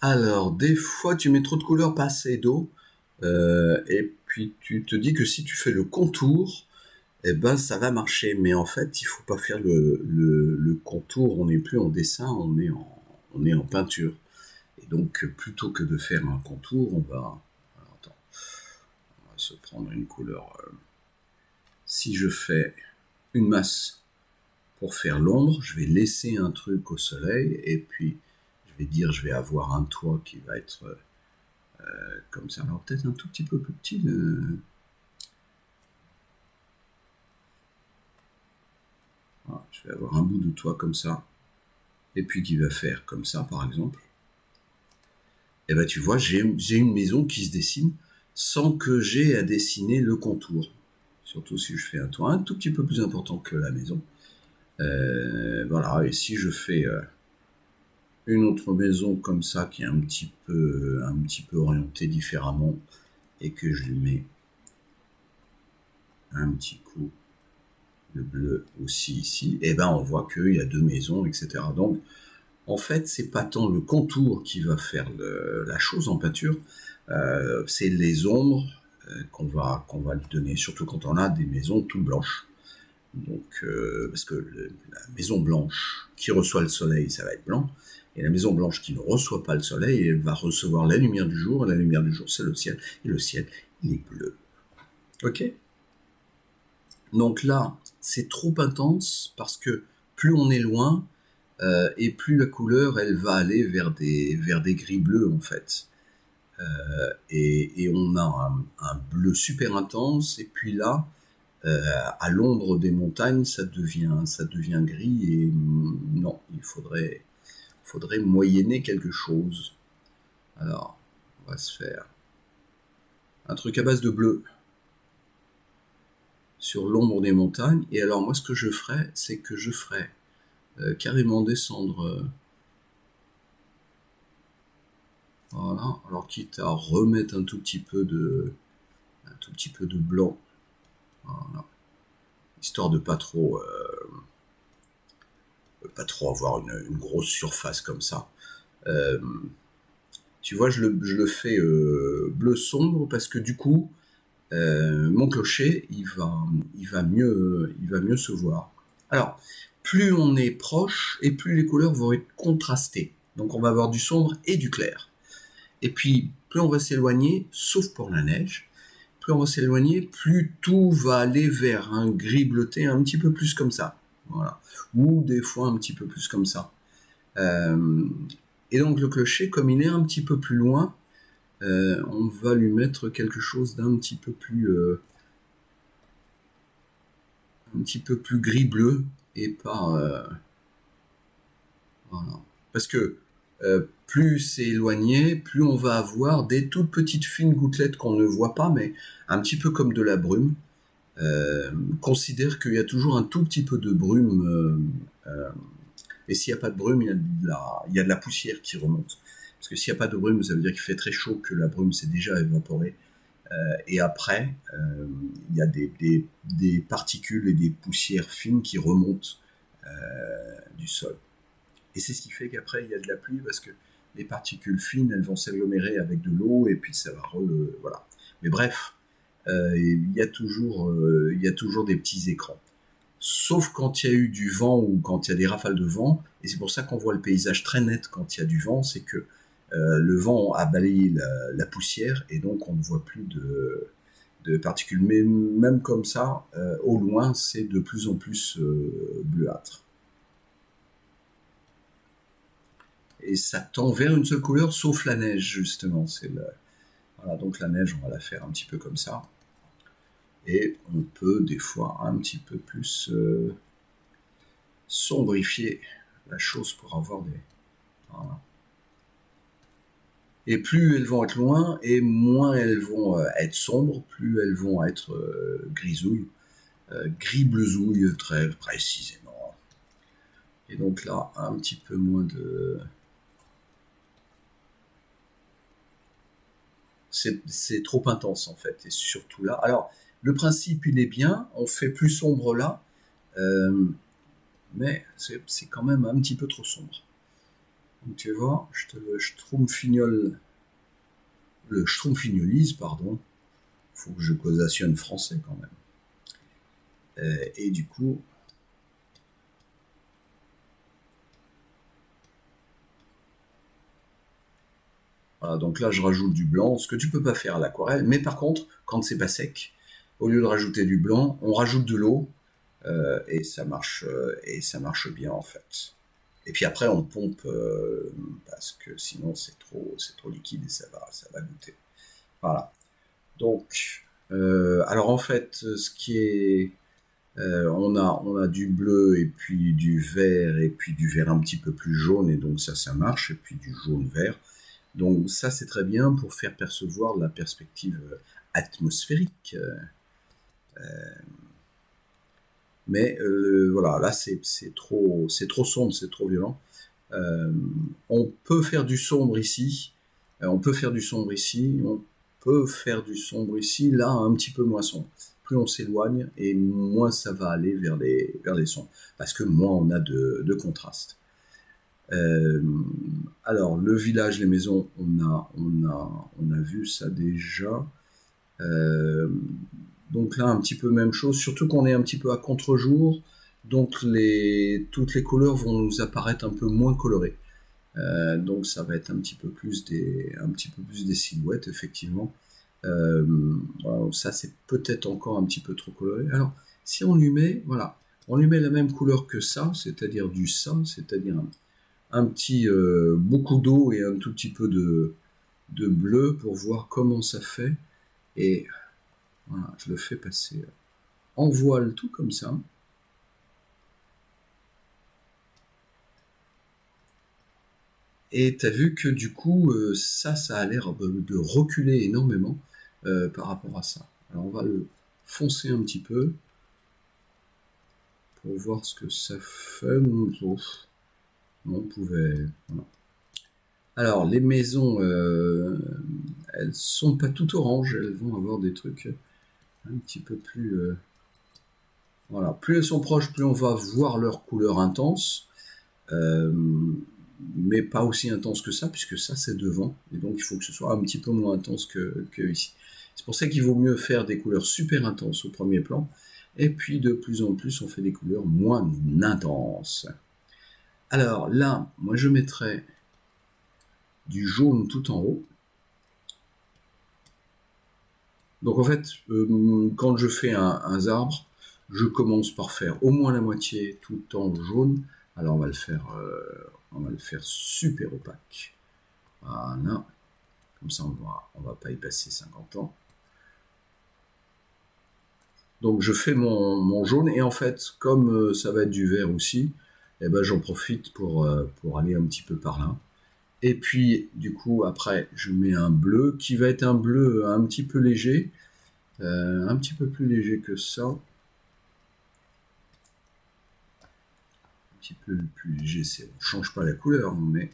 Alors, des fois, tu mets trop de couleurs, pas assez d'eau, et puis tu te dis que si tu fais le contour, eh ben, ça va marcher. Mais en fait, il faut pas faire le contour. On n'est plus en dessin, on est en peinture. Et donc, plutôt que de faire un contour, alors, attends, on va se prendre une couleur. Si je fais une masse pour faire l'ombre, je vais laisser un truc au soleil, et puis je vais avoir un toit qui va être comme ça. Alors peut-être un tout petit peu plus petit. Voilà, je vais avoir un bout de toit comme ça, et puis qui va faire comme ça, par exemple. Et ben tu vois, j'ai une maison qui se dessine sans que j'ai à dessiner le contour. Surtout si je fais un toit un tout petit peu plus important que la maison. Voilà, et si je fais une autre maison comme ça qui est un petit peu orientée différemment et que je lui mets un petit coup de bleu aussi ici, et ben on voit qu'il y a deux maisons, etc. Donc en fait, c'est pas tant le contour qui va faire la chose en peinture, c'est les ombres qu'on va lui donner, surtout quand on a des maisons toutes blanches. Donc, parce que la maison blanche qui reçoit le soleil, ça va être blanc, et la maison blanche qui ne reçoit pas le soleil, elle va recevoir la lumière du jour, et la lumière du jour, c'est le ciel, et le ciel, il est bleu. Ok? Donc là, c'est trop intense, parce que plus on est loin, et plus la couleur, elle va aller vers des gris bleus, en fait. Et on a un bleu super intense, et puis là, à l'ombre des montagnes, ça devient gris, et non, faudrait moyenner quelque chose. Alors, on va se faire un truc à base de bleu sur l'ombre des montagnes, et alors moi ce que je ferais, c'est que je ferais carrément descendre, voilà, alors quitte à remettre un tout petit peu de blanc, voilà, histoire de pas trop avoir une grosse surface comme ça. Euh, Tu vois, je le fais bleu sombre parce que du coup, mon clocher, il va mieux se voir. Alors, plus on est proche et plus les couleurs vont être contrastées. Donc, on va avoir du sombre et du clair. Et puis, plus on va s'éloigner, sauf pour la neige, plus on va s'éloigner, plus tout va aller vers un gris bleuté un petit peu plus comme ça. Voilà. Ou des fois un petit peu plus comme ça. Euh, et donc, le clocher, comme il est un petit peu plus loin, on va lui mettre quelque chose un petit peu plus gris-bleu et pas, voilà. Parce que plus c'est éloigné, plus on va avoir des toutes petites fines gouttelettes qu'on ne voit pas, mais un petit peu comme de la brume. Considère qu'il y a toujours un tout petit peu de brume, et s'il n'y a pas de brume, il y a de la poussière qui remonte. Parce que s'il n'y a pas de brume, ça veut dire qu'il fait très chaud, que la brume s'est déjà évaporée. Et après, il y a des particules et des poussières fines qui remontent du sol. Et c'est ce qui fait qu'après, il y a de la pluie parce que les particules fines, elles vont s'agglomérer avec de l'eau et puis ça va voilà. Mais bref, il y a toujours des petits écrans. Sauf quand il y a eu du vent ou quand il y a des rafales de vent, et c'est pour ça qu'on voit le paysage très net quand il y a du vent, c'est que le vent a balayé la poussière et donc on ne voit plus de particules. Mais même comme ça, au loin, c'est de plus en plus bleuâtre. Et ça tend vers une seule couleur, sauf la neige, justement. Voilà, donc la neige, on va la faire un petit peu comme ça. Et on peut des fois un petit peu plus sombrifier la chose pour avoir des... Voilà. Et plus elles vont être loin, et moins elles vont être sombres, plus elles vont être grisouilles, gris-bleusouilles très précisément. Et donc là, un petit peu moins de... C'est trop intense en fait, et surtout là. Alors, le principe, il est bien, on fait plus sombre là, euh, mais c'est quand même un petit peu trop sombre. Donc tu vois, je te le schtroumpfignolise, pardon. Faut que je causationne français quand même. Et du coup, voilà, donc là je rajoute du blanc, ce que tu peux pas faire à l'aquarelle. Mais par contre, quand c'est pas sec, au lieu de rajouter du blanc, on rajoute de l'eau et ça marche bien en fait. Et puis après on pompe parce que sinon c'est trop liquide et ça va goûter. Voilà. Donc alors en fait, ce qui est on a du bleu et puis du vert un petit peu plus jaune et donc ça marche et puis du jaune vert. Donc ça c'est très bien pour faire percevoir la perspective atmosphérique. Mais voilà, là c'est trop sombre, c'est trop violent. On peut faire du sombre ici. On peut faire du sombre ici. On peut faire du sombre ici. Là, un petit peu moins sombre. Plus on s'éloigne et moins ça va aller vers les sombres. Parce que moins on a de contraste. Euh, alors, le village, les maisons, on a vu ça déjà. Euh, donc là, un petit peu même chose, surtout qu'on est un petit peu à contre-jour, donc toutes les couleurs vont nous apparaître un peu moins colorées. Donc ça va être un petit peu plus des silhouettes, effectivement. Euh, voilà, ça, c'est peut-être encore un petit peu trop coloré. Alors, si on lui met, voilà, on lui met la même couleur que ça, c'est-à-dire c'est-à-dire un petit beaucoup d'eau et un tout petit peu de bleu pour voir comment ça fait. Et voilà, je le fais passer en voile tout comme ça. Et t'as vu que du coup, ça a l'air de reculer énormément par rapport à ça. Alors on va le foncer un petit peu pour voir ce que ça fait. On pouvait. Voilà. Alors les maisons, elles sont pas toutes oranges, elles vont avoir des trucs un petit peu plus. Voilà, plus elles sont proches, plus on va voir leur couleur intense. Euh, mais pas aussi intense que ça, puisque ça c'est devant, et donc il faut que ce soit un petit peu moins intense que ici. C'est pour ça qu'il vaut mieux faire des couleurs super intenses au premier plan, et puis de plus en plus on fait des couleurs moins intenses. Alors là, moi je mettrais du jaune tout en haut. Donc en fait, quand je fais un arbre, je commence par faire au moins la moitié tout en jaune. Alors on va le faire super opaque. Voilà. Comme ça, on va pas y passer 50 ans. Donc je fais mon jaune et en fait, comme ça va être du vert aussi, eh ben, j'en profite pour aller un petit peu par là. Et puis du coup après, je mets un bleu qui va être un bleu un petit peu léger, un petit peu plus léger que ça. Un petit peu plus léger, on change pas la couleur, on met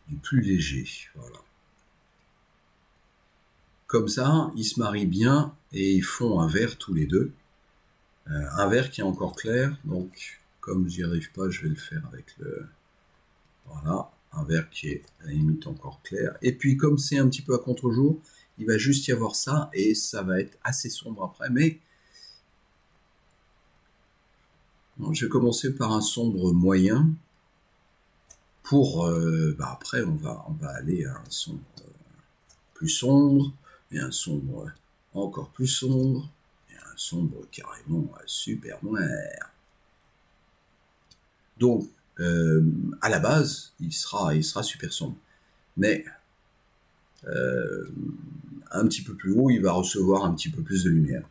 du plus léger. Voilà. Comme ça, ils se marient bien et ils font un vert tous les deux. Un vert qui est encore clair, donc comme j'y arrive pas, je vais le faire avec le... Voilà, un vert qui est à la limite encore clair. Et puis comme c'est un petit peu à contre-jour, il va juste y avoir ça, et ça va être assez sombre après, mais bon, je vais commencer par un sombre moyen, pour... après, on va aller à un sombre plus sombre, et un sombre encore plus sombre, et un sombre carrément super noir. Donc, à la base, il sera super sombre. Mais un petit peu plus haut, il va recevoir un petit peu plus de lumière.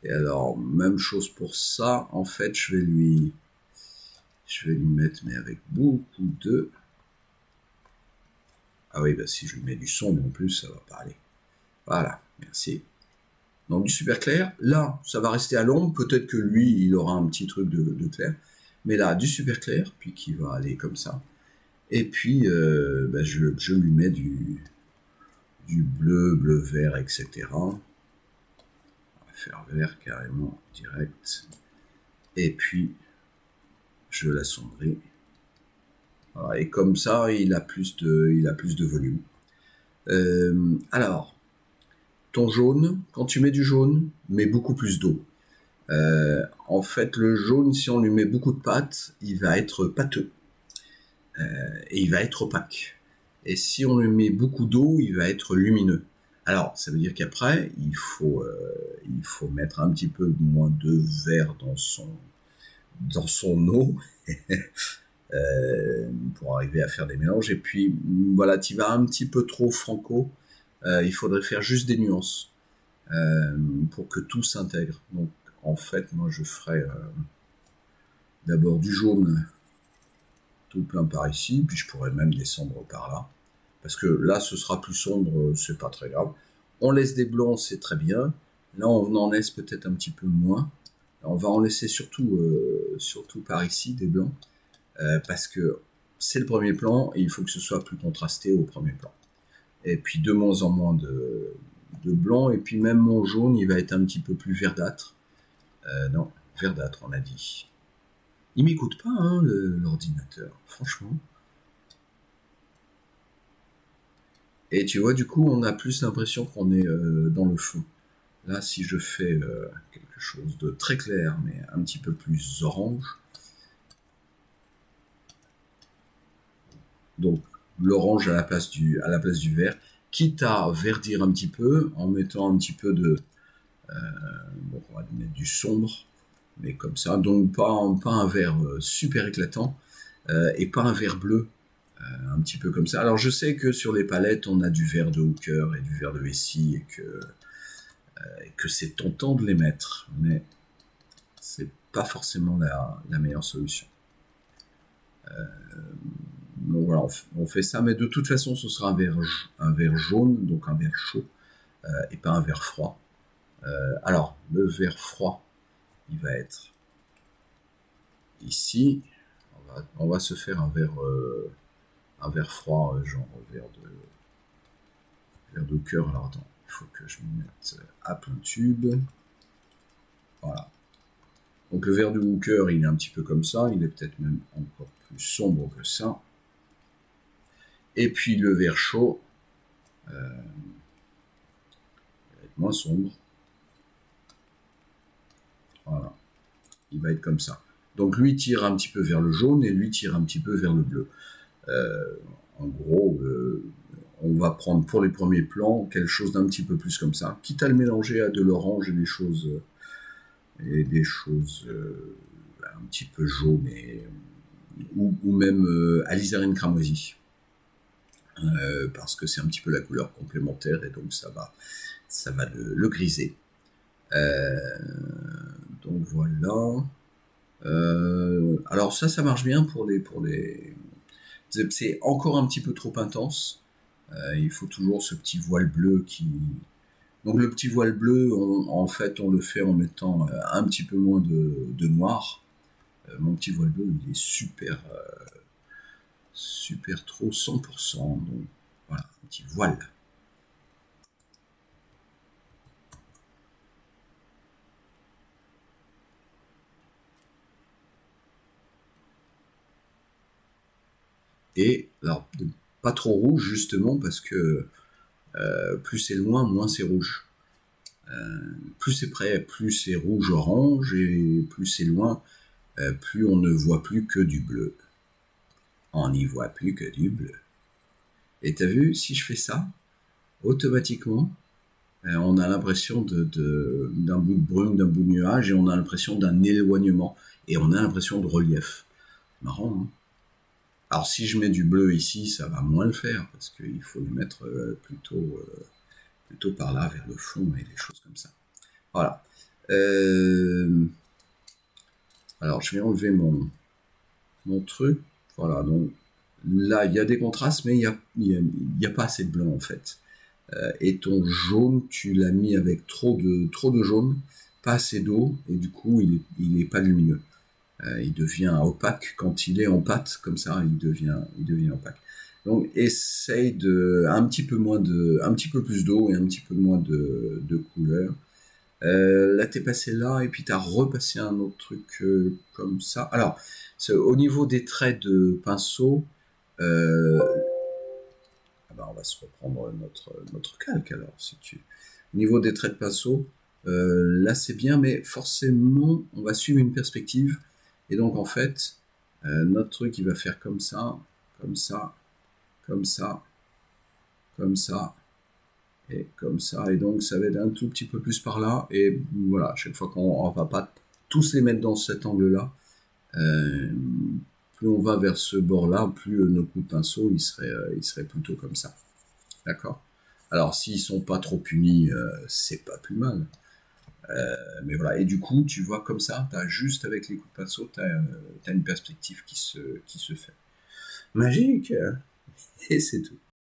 Et alors, même chose pour ça, en fait, je vais lui mettre, mais avec beaucoup de... Ah oui, bah si je lui mets du sombre en plus, ça va pas aller. Voilà, merci. Donc du super clair, là, ça va rester à l'ombre, peut-être que lui, il aura un petit truc de clair. Mais là, du super clair, puis qui va aller comme ça. Et puis, je lui mets du bleu, bleu vert, etc. On va faire vert carrément direct. Et puis, je l'assombris. Voilà, et comme ça, il a plus de volume. Alors, ton jaune, quand tu mets du jaune, mets beaucoup plus d'eau. En fait, le jaune, si on lui met beaucoup de pâte, il va être pâteux et il va être opaque. Et si on lui met beaucoup d'eau, il va être lumineux. Alors, ça veut dire qu'après, il faut mettre un petit peu moins de verre dans son eau pour arriver à faire des mélanges. Et puis, voilà, tu vas un petit peu trop franco. Il faudrait faire juste des nuances pour que tout s'intègre. Donc, en fait, moi, je ferais d'abord du jaune tout plein par ici, puis je pourrais même descendre par là. Parce que là, ce sera plus sombre, c'est pas très grave. On laisse des blancs, c'est très bien. Là, on en laisse peut-être un petit peu moins. On va en laisser surtout par ici des blancs, parce que c'est le premier plan et il faut que ce soit plus contrasté au premier plan. Et puis de moins en moins de blanc, et puis même mon jaune, il va être un petit peu plus verdâtre. Non, verdâtre, on a dit. Il m'écoute pas, hein, l'ordinateur, franchement. Et tu vois, du coup, on a plus l'impression qu'on est dans le fond. Là, si je fais quelque chose de très clair, mais un petit peu plus orange, donc l'orange à la place du vert, quitte à verdir un petit peu en mettant un petit peu de, bon, on va mettre du sombre, mais comme ça, donc pas un vert super éclatant et pas un vert bleu, un petit peu comme ça. Alors je sais que sur les palettes, on a du vert de Hooker et du vert de vessie et que c'est tentant de les mettre, mais c'est pas forcément la meilleure solution. Donc voilà, on fait ça, mais de toute façon, ce sera un vert jaune, donc un vert chaud, et pas un vert froid. Alors, le vert froid, il va être ici. On va se faire un verre froid, genre verre de cœur. Alors attends, il faut que je me mette à plein tube. Voilà. Donc le verre de Hooker, il est un petit peu comme ça, il est peut-être même encore plus sombre que ça. Et puis le verre chaud, il va être moins sombre. Voilà. Il va être comme ça. Donc lui tire un petit peu vers le jaune et lui tire un petit peu vers le bleu. En gros, on va prendre pour les premiers plans quelque chose d'un petit peu plus comme ça, quitte à le mélanger à de l'orange et des choses un petit peu jaunes ou même alizarine cramoisie. Parce que c'est un petit peu la couleur complémentaire et donc ça va le griser. Donc voilà. Alors ça marche bien pour les. C'est encore un petit peu trop intense. Il faut toujours ce petit voile bleu qui. Donc le petit voile bleu, en fait, on le fait en mettant un petit peu moins de noir. Mon petit voile bleu, il est super trop 100%. Donc voilà, un petit voile. Et alors, pas trop rouge justement parce que plus c'est loin, moins c'est rouge. Plus c'est près, plus c'est rouge-orange, et plus c'est loin, plus on ne voit plus que du bleu. On n'y voit plus que du bleu. Et t'as vu, si je fais ça, automatiquement, on a l'impression d'un bout de brume, d'un bout de nuage, et on a l'impression d'un éloignement, et on a l'impression de relief. Marrant, hein. Alors si je mets du bleu ici, ça va moins le faire, parce qu'il faut le mettre plutôt par là, vers le fond, et des choses comme ça. Voilà. Alors je vais enlever mon truc. Voilà, donc là il y a des contrastes, mais il y a pas assez de blanc en fait. Et ton jaune, tu l'as mis avec trop de jaune, pas assez d'eau, et du coup il est pas lumineux. Il devient opaque quand il est en pâte, comme ça il devient opaque. Donc essaye un petit peu plus d'eau et un petit peu moins de couleur. Là, t'es passé là et puis t'as repassé un autre truc comme ça. Alors, au niveau des traits de pinceau, Euh, ah ben, on va se reprendre notre calque alors, si tu... Au niveau des traits de pinceau, là c'est bien, mais forcément, on va suivre une perspective. Et donc en fait, notre truc, il va faire comme ça, comme ça, comme ça, comme ça, et comme ça. Et donc ça va être un tout petit peu plus par là. Et voilà, chaque fois qu'on va pas tous les mettre dans cet angle-là, euh, plus on va vers ce bord-là, plus nos coups de pinceau, ils seraient plutôt comme ça. D'accord. Alors, s'ils sont pas trop punis, c'est pas plus mal. Mais voilà. Et du coup, tu vois comme ça, t'as juste avec les coups de pinceau, t'as une perspective qui se fait. Magique. Et c'est tout.